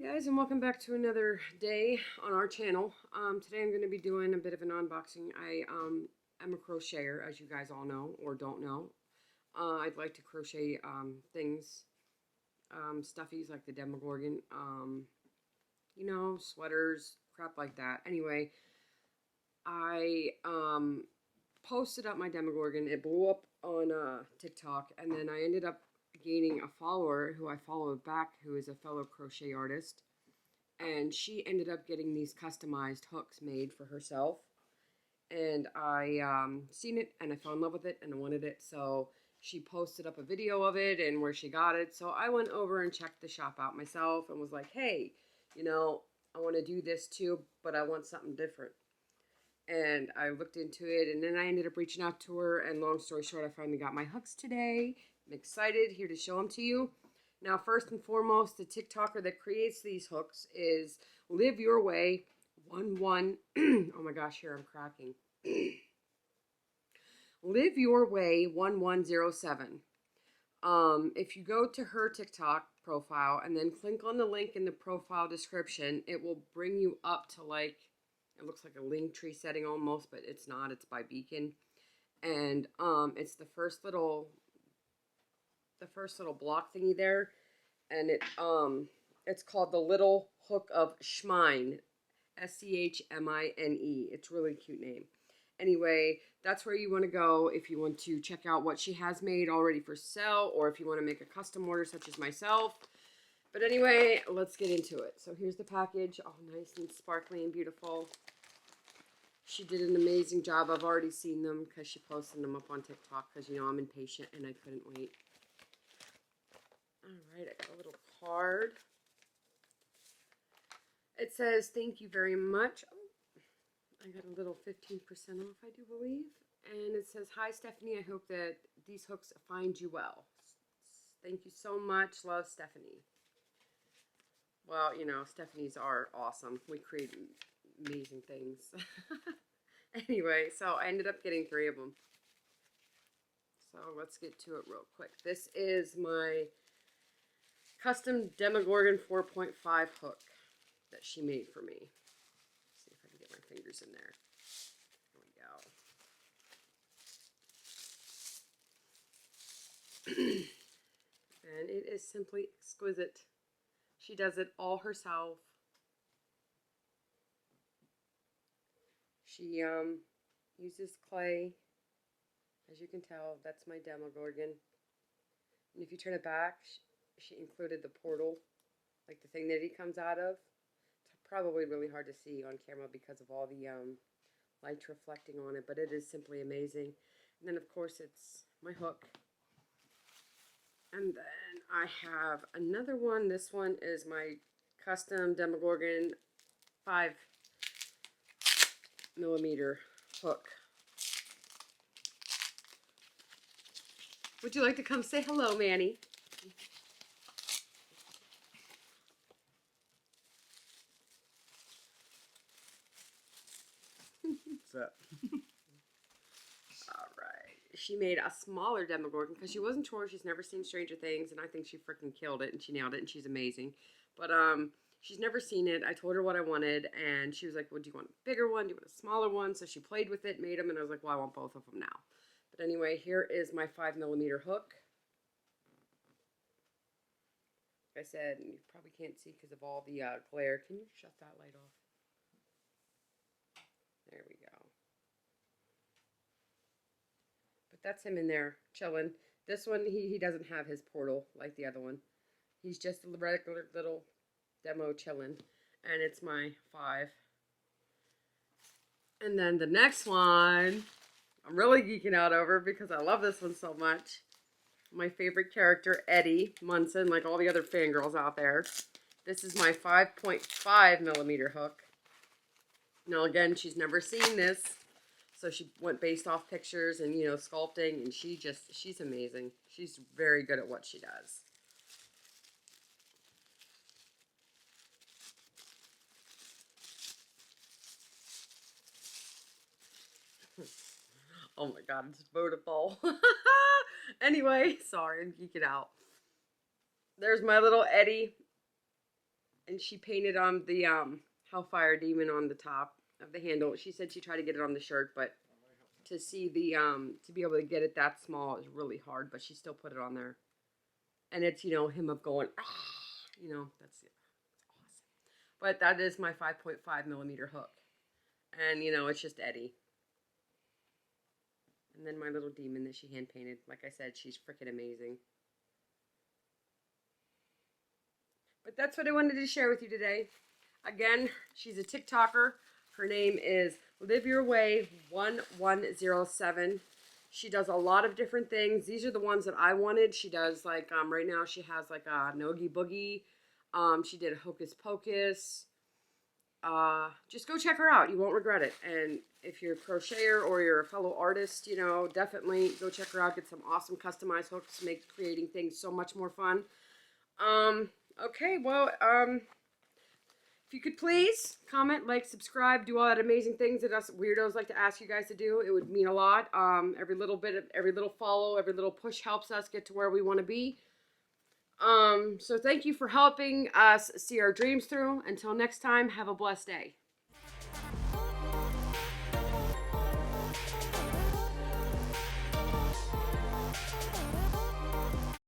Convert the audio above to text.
Guys, and welcome back to another day on our channel. Today I'm going to be doing a bit of an unboxing. I am a crocheter, as you guys all know or don't know. I'd like to crochet things, stuffies like the Demogorgon, you know, sweaters, crap like that. Anyway, I posted up my Demogorgon. It blew up on TikTok, and then I ended up gaining a follower who I followed back, who is a fellow crochet artist, and she ended up getting these customized hooks made for herself, and I seen it and I fell in love with it and I wanted it, so she posted up a video of it and where she got it. So I went over and checked the shop out myself and was like, hey, you know, I want to do this too, but I want something different. And I looked into it, and then I ended up reaching out to her, and long story short, I finally got my hooks today. I'm excited, here to show them to you. Now, first and foremost, the TikToker that creates these hooks is Live Your Way 11. Oh my gosh, here I'm cracking. Live Your Way 1107. If you go to her TikTok profile and then click on the link in the profile description, it will bring you up to, like, it looks like a link tree setting almost, but it's not. It's by Beacon, and it's the first little block thingy there, and it's called the Little Hook of Schmine, SCHMINE. It's a really cute name. Anyway, that's where you want to go if you want to check out what she has made already for sale, or if you want to make a custom order such as myself. But anyway, let's get into it. So here's the package, all nice and sparkly and beautiful. She did an amazing job. I've already seen them because she posted them up on TikTok because, you know, I'm impatient and I couldn't wait. Alright, I got a little card. It says, thank you very much. Oh, I got a little 15% off, I do believe. And it says, hi, Stefanie. I hope that these hooks find you well. Thank you so much. Love, Stefanie. Well, you know, Stefanies are awesome. We create amazing things. Anyway, so I ended up getting 3 of them. So let's get to it real quick. This is my custom Demogorgon 4.5 hook that she made for me. Let's see if I can get my fingers in there. There we go. And it is simply exquisite. She does it all herself. She uses clay. As you can tell, that's my Demogorgon. And if you turn it back, she included the portal, like the thing that he comes out of. It's probably really hard to see on camera because of all the lights reflecting on it, but it is simply amazing. And then, of course, it's my hook. And then I have another one. This one is my custom Demogorgon 5mm hook. Would you like to come say hello, Manny? What's up? She made a smaller Demogorgon because she wasn't sure. She's never seen Stranger Things, and I think she freaking killed it, and she nailed it, and she's amazing. But she's never seen it. I told her what I wanted, and she was like, well, do you want a bigger one? Do you want a smaller one? So she played with it, made them, and I was like, well, I want both of them now. But anyway, here is my 5mm hook. Like I said, and you probably can't see because of all the glare. Can you shut that light off? There we go. That's him in there chilling. This one, he doesn't have his portal like the other one. He's just a regular little demo chilling. And it's my 5. And then the next one, I'm really geeking out over because I love this one so much. My favorite character, Eddie Munson, like all the other fangirls out there. This is my 5.5mm hook. Now again, she's never seen this. So she went based off pictures and, you know, sculpting, and she's amazing. She's very good at what she does. Oh my god, it's beautiful. Anyway, sorry, I'm geeking out. There's my little Eddie. And she painted the Hellfire Demon on the top of the handle. She said she tried to get it on the shirt, but to see the to be able to get it that small is really hard. But she still put it on there, and it's, you know, him up going, ah, you know, that's it. It's awesome. But that is my 5.5 millimeter hook, and you know, it's just Eddie. And then my little demon that she hand painted. Like I said, she's freaking amazing. But that's what I wanted to share with you today. Again, she's a TikToker. Her name is Live Your Way 1107. She does a lot of different things. These are the ones that I wanted. She does like right now she has like a Noogie Boogie. She did a Hocus Pocus. Just go check her out. You won't regret it. And if you're a crocheter or you're a fellow artist, you know, definitely go check her out. Get some awesome customized hooks. Make creating things so much more fun. Okay, well, if you could please comment, like, subscribe, do all that amazing things that us weirdos like to ask you guys to do. It would mean a lot. Every little follow, every little push helps us get to where we want to be. So thank you for helping us see our dreams through. Until next time, have a blessed day.